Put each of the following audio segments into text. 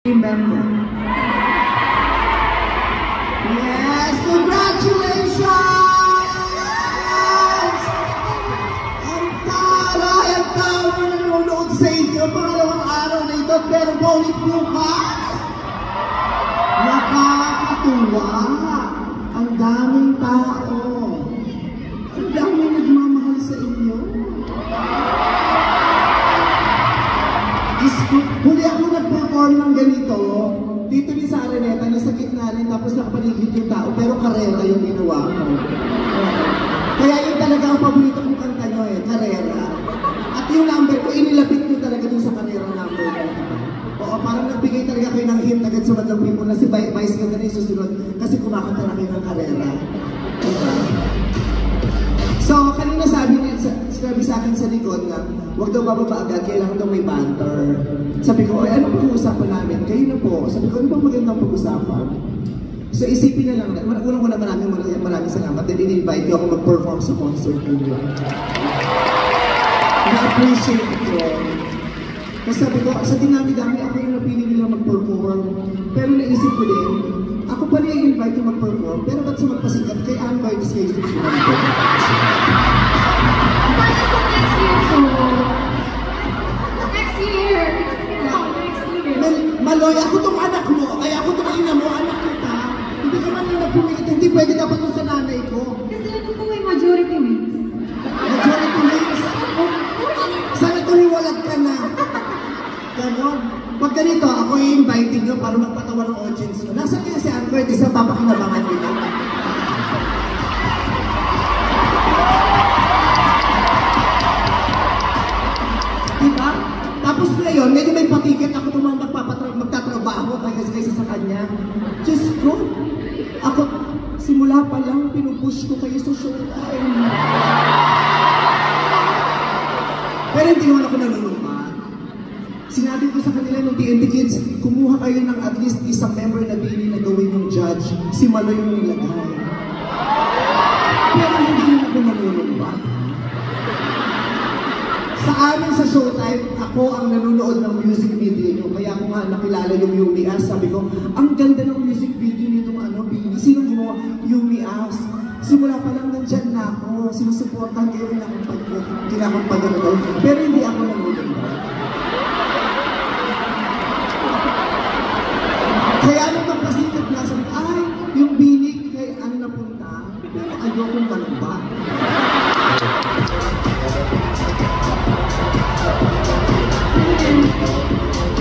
Remember. Yes, congratulations! Ang taray, ang tao na nanonood sa inyo. Pangalawang araw na ito, pero bawit bukas. Nakakatuwa. Ang daming tao. Ang daming nagmamahal sa inyo. Huli ako nag-perform ng ganito. Dito rin sa Araneta, nasa gitna rin, tapos nakapaligid yung tao, pero karera yung ginawa ko. Kaya yun talaga ang paborito kong kanta nyo eh, karera. At yung number ko, inilapit nyo talaga dun sa karera number ko. Oo, parang nagbigay talaga kayo ng hint agad sa Madlang People na si Vice ganda na yung susunod kasi kumakanta na kayo ng karera. Diba? So, kanina sabi sa akin sa likod na huwag daw bababa agad, kailangan daw may banter. Sabi ko, ay, anong pag-uusapan namin? Kayo na po. Sabi ko, ano bang magandang pag-usapan? So, isipin na lang, unang-una maraming salamat dahil in-invite ko ako mag-perform sa concert ninyo. Na-appreciate ko. Kasi sabi ko, sa dinami-dami ako yung napili nila mag-perform. Pero naisip ko din, ako pa rin i-invite yung mag-perform, pero ba't sa magpasikat kay Ann Curtis kayo susunod ko? Paano sa next year po? Next year! Maloy, ako tong anak mo, kaya ako tong ina mo, anak kita. Hindi ka man yung nagpumilit, hindi pwede dapat yung sa nanay ko. Kasi ano po may majority wins? Majority wins? Sana tumiwalag ka na. Ganon. Pag ganito, ako i-invite nyo para magpatawa ng audience nyo. Nasaan kayo si Ann Curtis na papakinabangan nyo? Diba? Tapos ngayon, medyo may patiket ako itong magtatrabaho kaysa sa kanya. Diyos ko, ako, simula pa lang, pinupush ko kayo sa showtime. Pero hindi naman ako nalulumpa. Sinabi ko sa kanila nung TNT Kids, kumuha kayo ng at least isang member na bini na gawin yung judge. Si Malo yung nilagay. Pero hindi naman ako nalulumpa. Sa amin sa showtime, ako ang nanonood ng music video nyo. Kaya ako nga nakilala yung Yumi As. Sabi ko, ang ganda ng music video nitong Bini. Sino gumawa? Yumi As. Simula pa lang nandyan na ako. Sinusuportahan kayo kinakampaganood. Pero hindi ako nanonood. Kaya nung magpasikat na sabi, ay, yung Bini kay ano napunta, pero ayokong ganun ba?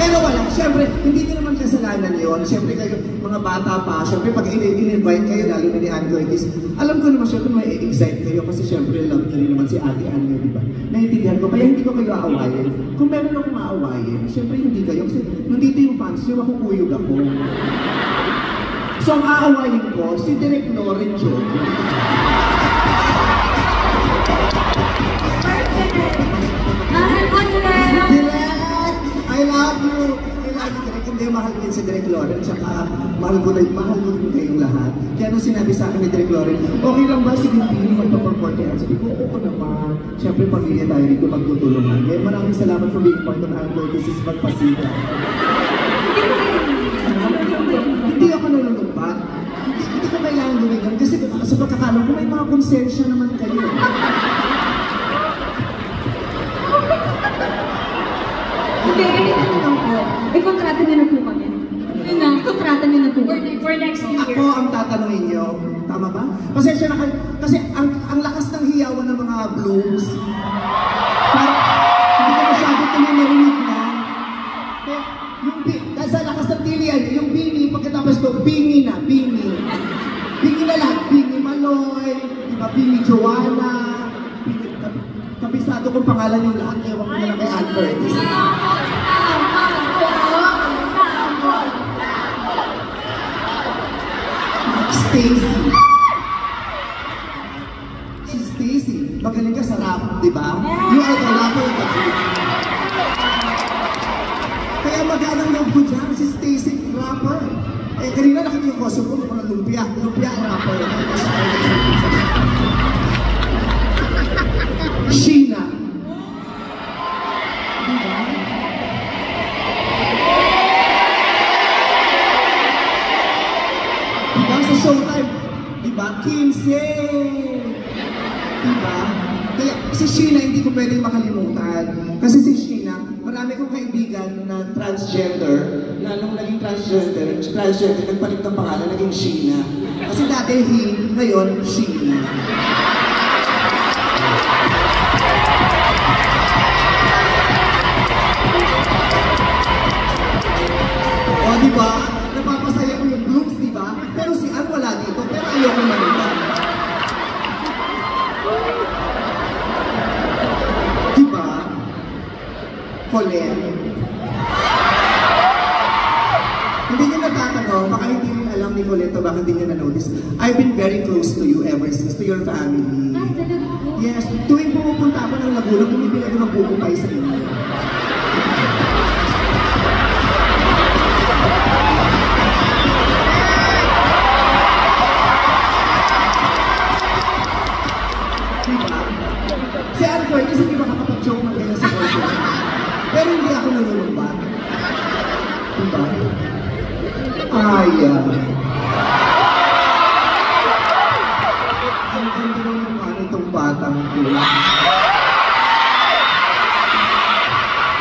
Pero wala, syempre, hindi nyo naman kasalanan yun. Syempre kayo, mga bata pa, syempre pag in-invite kayo, lalo na ni Ann Curtis, alam ko naman syempre may excite kayo kasi syempre love nyo rin naman si Ate Ann nyo, diba? Naiintindihan ko, kaya hindi ko kayo aawayin. Kung meron akong aawayin, syempre hindi kayo, kasi nandito yung fans nyo, makukuyog ako. So ang aawayin ko, si Direk Loren Jo. I love you, Direk. Hindi, mahal ko din si Direk Loren, tsaka mahal ko din kayong lahat. Kaya nung sinabi sa akin ni Direk Loren, okay lang ba si Bini magpaperform kaya? Sabi ko, oo naman. Siyempre, pamilya tayo rito magtutulungan. Kaya maraming salamat for being part of Ann Curtis' pagpasika. Hindi ako nalulungpat. Hindi ko kailangan gawin yan. Kasi sa pagkakalam ko, may mga konsensya naman kayo. Hindi, ganito lang po. Kontrata niyo na po kami. Kontrata niyo na po. For next year. Ako ang tatanungin niyo. Tama ba? Pasensya na kayo. Kasi ang lakas ng hiyawan ng mga blooms. Hindi ko masyado ito na narinig na. Sa lakas ng tilian, yung Bini, pagkatapos ito, Bini na, Bini. Bini na lahat. Bini Maloy, diba, Bini Joanna. Kabisado kong pangalan yung lahat. Ewan ko na lang kay Ann Curtis. Stacy. Si Stacy, magaling ka sa rap, di ba? You are the rapper of the group. Kaya magandang loob ko dyan, si Stacy, rapper. Eh, kanina nakita yung costume ko, mga lumpia rapper. Sheena. Diba? 15! Diba? Kaya si Sheena hindi ko pwedeng makalimutan. Kasi si Sheena, marami kong kaibigan na transgender, na nung naging transgender, nagpalit ng pangalan, naging Sheena. Kasi dati he, ngayon, Sheena. O, diba? Napapasaya ko yung blooms, diba? Pero si Ann wala dito, pero ayoko manitan. Diba? Colette. Hindi niyo natatanong, baka hindi niyo alam ni Colette, baka hindi niyo na-notice. I've been very close to you ever since, to your family. Yes, tuwing pumupunta ako ng Laguna, bumibili ako ng buko pie sa inyo. Diba? Si Ann Curtis, hindi makakapag-joke ng ganyan sa boyfriend. Pero hindi ako nanulumbat. Diba? Aya. Ang ganda ng mukha nitong batang ko.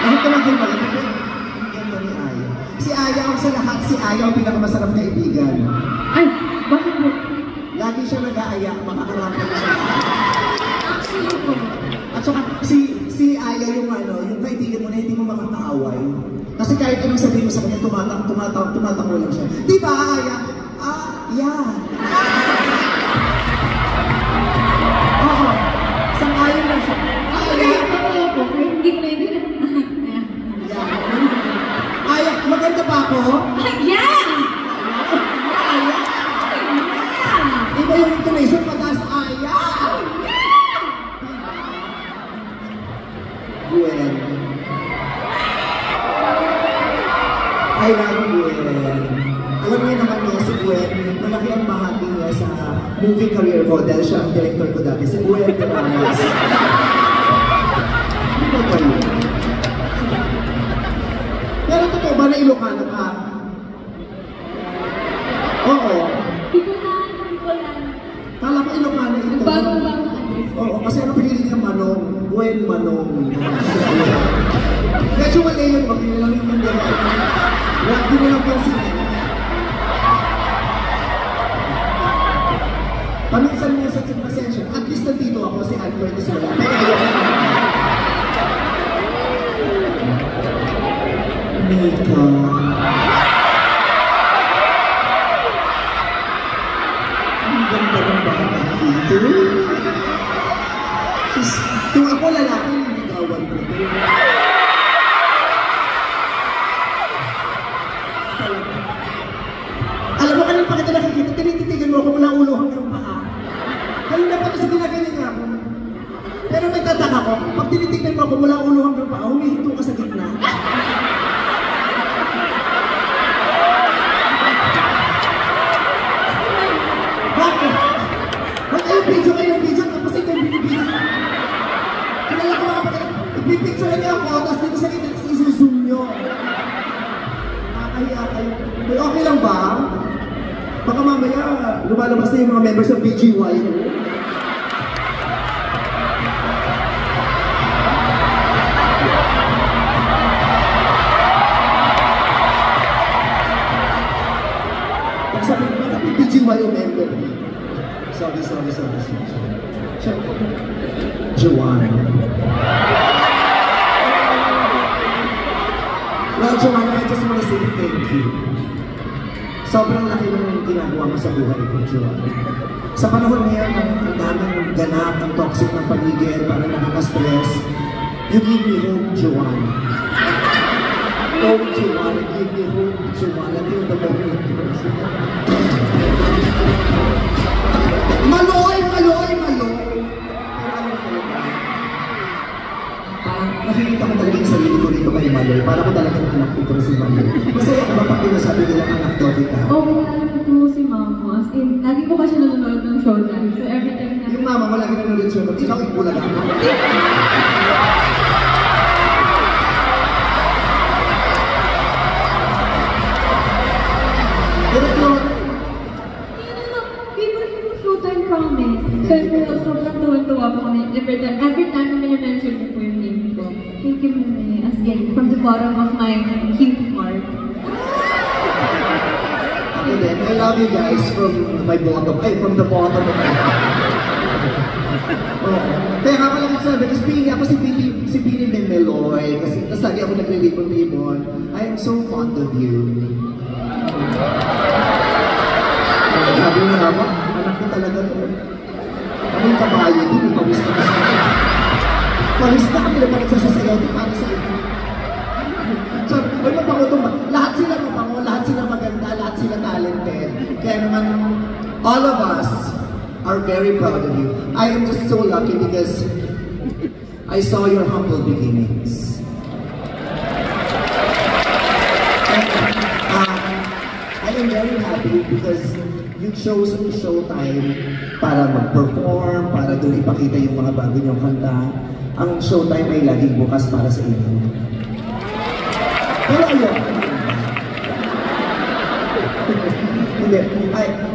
Lahat naman kayo maganda. Ang ganda ni Aya. Si Aya, ang sa lahat, si Aya ang pinakamasarap kaibigan. Ay, bakit po? Lagi siya nag-aaya, makakarapin siya. Actually po. At saka, si Aya yung yung kaibigan mo na hindi mo makakaaway. Kasi kahit anong sabihin mo sa kanya, tumatakbo lang siya. Di ba, Aya? Yeah. Oo. Sang-ayon lang siya. Aya. Ako po, hindi ko na hindi na. Aya, maganda ba ako? Yeah! Aya. Iba yung intonation pataas, Aya. Gwen. I love Gwen. Alam niyo naman niya si Gwen, malaki ang bahagi niya sa movie career ko dahil siya ang director ko dati, si Gwen Ramos. Ano ba yun? Pero totoo ba na Ilocano ka? Oo. Bicolano. Kala ko Ilocano ito. Bagong address. Oo, kasi ano pinili niya Manong? Gwen Manong. Medyo mali yun, wag nyo lang yung mandala. Wag nyo lang pansin. Paminsan-minsan sa pasensya, at least nandito ako si Ann Curtis wala. Pero ayoko na. Mika. Ang ganda ng bata dito. Kung ako lalaki, niligawan ko. Alam mo, kanina pa kita nakikita, tinititigan mo ako mula ulo hanggang paa. Kanina pa kasi ginaganyan niya ako. Pero may tataka ko, pag tinitigan mo ako mula ulo hanggang paa, humihinto ka sa gitna. Bakit? Ba't kayo video, tapos ito yung binibigyan? Kilala ko mga pagkakas, ipipicture niya ako, tapos dito sa gitna, isuzoom nyo. Nakakahiya kayo. Okay lang ba? Baka mamaya, lumalabas na yung mga members ng BGY. Pagsabi, bakit yung BGY yung member? Sorry. Joanne. Well, Joanne, I just want to say thank you. Sobrang laki ng ginagawa mo sa buhay ko, Joanne. Sa panahon ngayon, ang daming ganap, ang toxic ng paligid, parang nakaka-stress. You give me hope, Joanne. Oh, Joanne, give me hope, Joanne. Until the moment. Maloy! Parang nakikita ko talaga yung sarili ko rito kay Maloy. Parang ko talagang anak ko si Maloy. Masaya ka ba pag pinasabi nila anak daw kita? Oo, alam ko si Mama. As in, lagi ko pa siya nanonood ng Showtime. So every time na... Yung mama mo lagi nanonood siya. Ikaw ibulag ako. Pero ito... Favorite ko yung Showtime every time na mention niyo po yung name ko. Thank you, Mami. As in, from the bottom of my cute heart. Ako din, I love you guys from the bottom of my heart. Kaya nga pala sabi, kasi pili ako si Pili Memeloy, kasi lagi ako nagre-ribbon-ribbon. I am so fond of you. Sabi niya ako, anak ko talaga to. Ano yung kabayo din, pawis na kasi. Pawis na kami naman nagsasasayaw din para sa iyo. So, ay mabango itong, lahat sila mabango, lahat sila maganda, lahat sila talented. Kaya naman, all of us are very proud of you. I am just so lucky because I saw your humble beginnings. And, I am very happy because you chose Showtime para mag-perform, para doon ipakita yung mga bago niyong kanta. Ang Showtime ay laging bukas para sa inyo. Pero ayun. Hindi.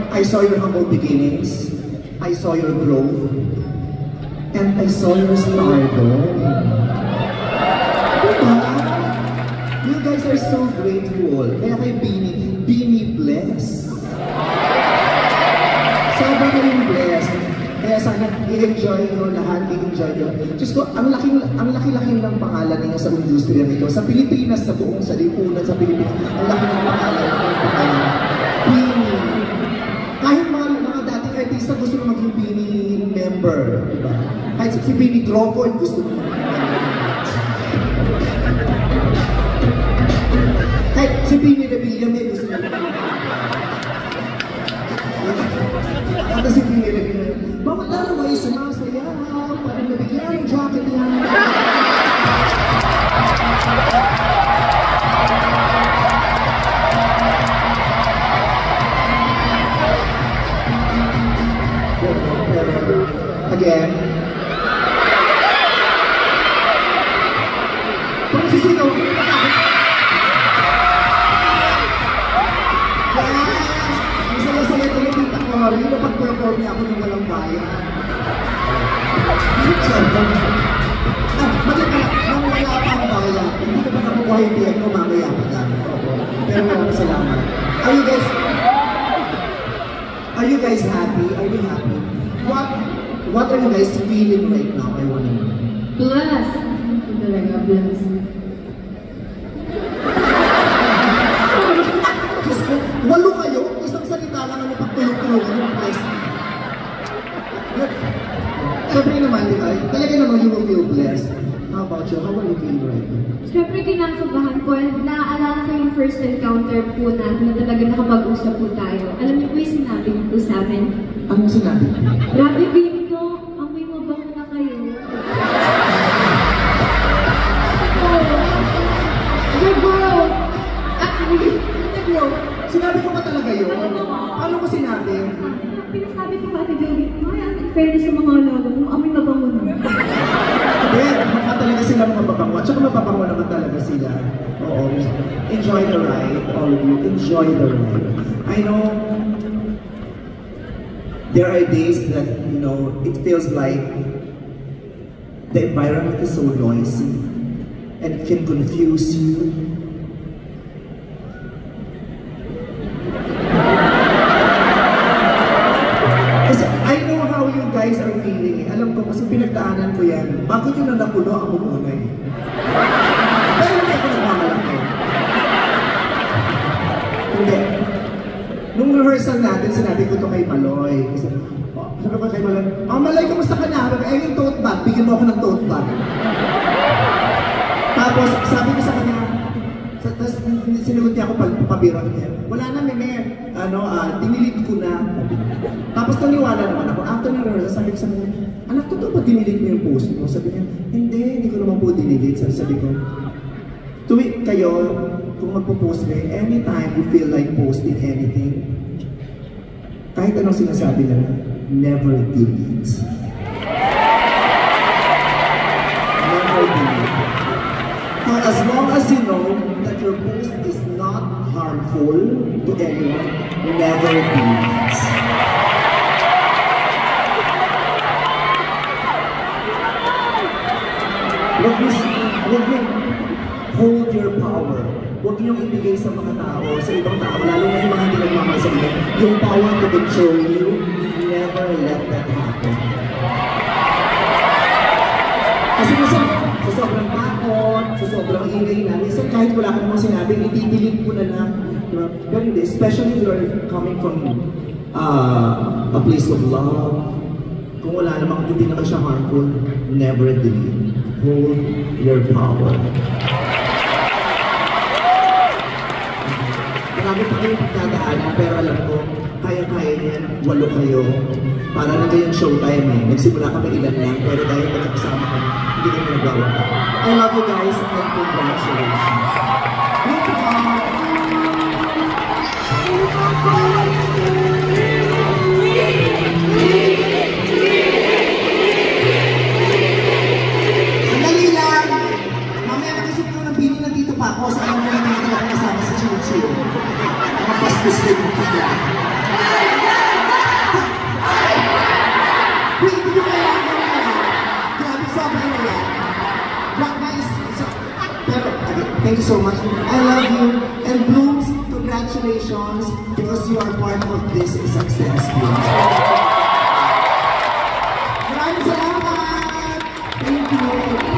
I saw your humble beginnings. I saw your growth. And I saw your stardom. Diba? You guys are so grateful. Kaya kay Beanie blessed. Sobrang kayong blessed. Kaya sana i-enjoy nyo lahat, i-enjoy nyo. Diyos ko, ang laki-laki ng pangalan ninyo sa industriya nito. Sa Pilipinas, sa buong salipunan sa Pilipinas, ang laki ng pangalan ninyo. Beanie. Kahit mga dating artista gusto na maging Beanie member. Diba? Kahit si Beanie Crawford gusto na maging kahit si Beanie Revilla may gusto na maging at si Beanie Revilla, bakit dalawa ay sumasayaw? Parang nabigyan ng jacket yan. Again, kung sisino, ang saya-saya ko yung tita ko, yung napag-perform niya ako ng walang bayan. Mali pala, nang wala pa ang bayan, hindi ko pa nakukuha yung tiyan ko, mamaya pa lang. Pero maraming salamat. Are you guys happy? Are you happy? What are you guys feeling right now? I want to know. Blessed. Talaga, blessed. Walo kayo? Isang salita lang ang napagtulog-tulungan yung blessed. Siyempre naman, di ba? Talaga naman you will feel blessed. How about you? How are you feeling right now? Siyempre, kinakabahan ko. Naaalala ko yung first encounter po natin na talaga nakapag-usap po tayo. Alam niyo po yung sinabi niyo po sa akin. Anong sinabi? Grabe, Beanie ko. Amoy mabango na kayo. Good girl! Good girl. Sinabi ko ba talaga yun? Ano ko sinabi? Pinasabi ko ba, Ate Joey? Ay, ang fairness sa mga logo mo. Amoy mabango na. Hindi, mukha talaga sila mga mabango. At saka mababango naman talaga sila. Oo. Enjoy the ride, all of you. Enjoy the ride. I know there are days that, you know, it feels like the environment is so noisy and it can confuse you. Kasi I know how you guys are feeling. Alam ko kasi pinagdaanan ko yan. Bago yun na napuno, ako muna eh. Pero hindi ako nagmamalaki. Hindi. Nung rehearsal natin, sinabi ko to kay Maloy. Kasi, sabi ko kay Maloy, Maloy, kamusta ka na? Ay, yung tote bag. Bigyan mo ako ng tote bag. Tapos, sabi ko sa kanya, tapos sinagot niya ako pabiro niya. Wala na, Meme. Dinilit ko na. Tapos naniwala naman ako. After ng rehearsal, sabi ko sa kanya, anak, totoo ba dinilit mo yung post mo? Sabi niya, hindi ko naman po dinilit. Sabi ko, tuwing kayo, kung magpo-post kayo, anytime you feel like posting anything, kahit anong sinasabi lang, never delete. Never delete. For as long as you know that your post is not harmful to anyone, never delete. Huwag niyo hold your power. Huwag niyong ibigay sa mga tao, sa ibang tao, lalo na yung mga hindi nagmamahal sa inyo, yung power to control you. Never let that happen. Kasi sa sobrang takot, sa sobrang ingay na, minsan kahit wala ka namang sinabi, itipilit mo na lang. Diba? Pero hindi, especially if you're coming from a place of love, kung wala namang, hindi naman siya harmful, never delete. Hold your power. Marami pa kayong pagdadaanan, pero alam ko, kaya-kaya niyan, 8 kayo. Para na kayong showtime eh. Nagsimula kami ilan lang, pero dahil magkakasama kami, hindi kami nagawa. I love you guys, and congratulations. Thank you, Mama. Andali lang! Mamaya makisip ko ng bini na dito pa ako sa alam mo na dito ako kasama sa Chiluchio. Mga pastos na yung pagla. Wait, hindi ko kailangan na yan. Grabe, sobrang na yan. Black guys, pero, thank you so much. I love you. And Blooms, congratulations because you are part of this success. Maraming salamat! Thank you.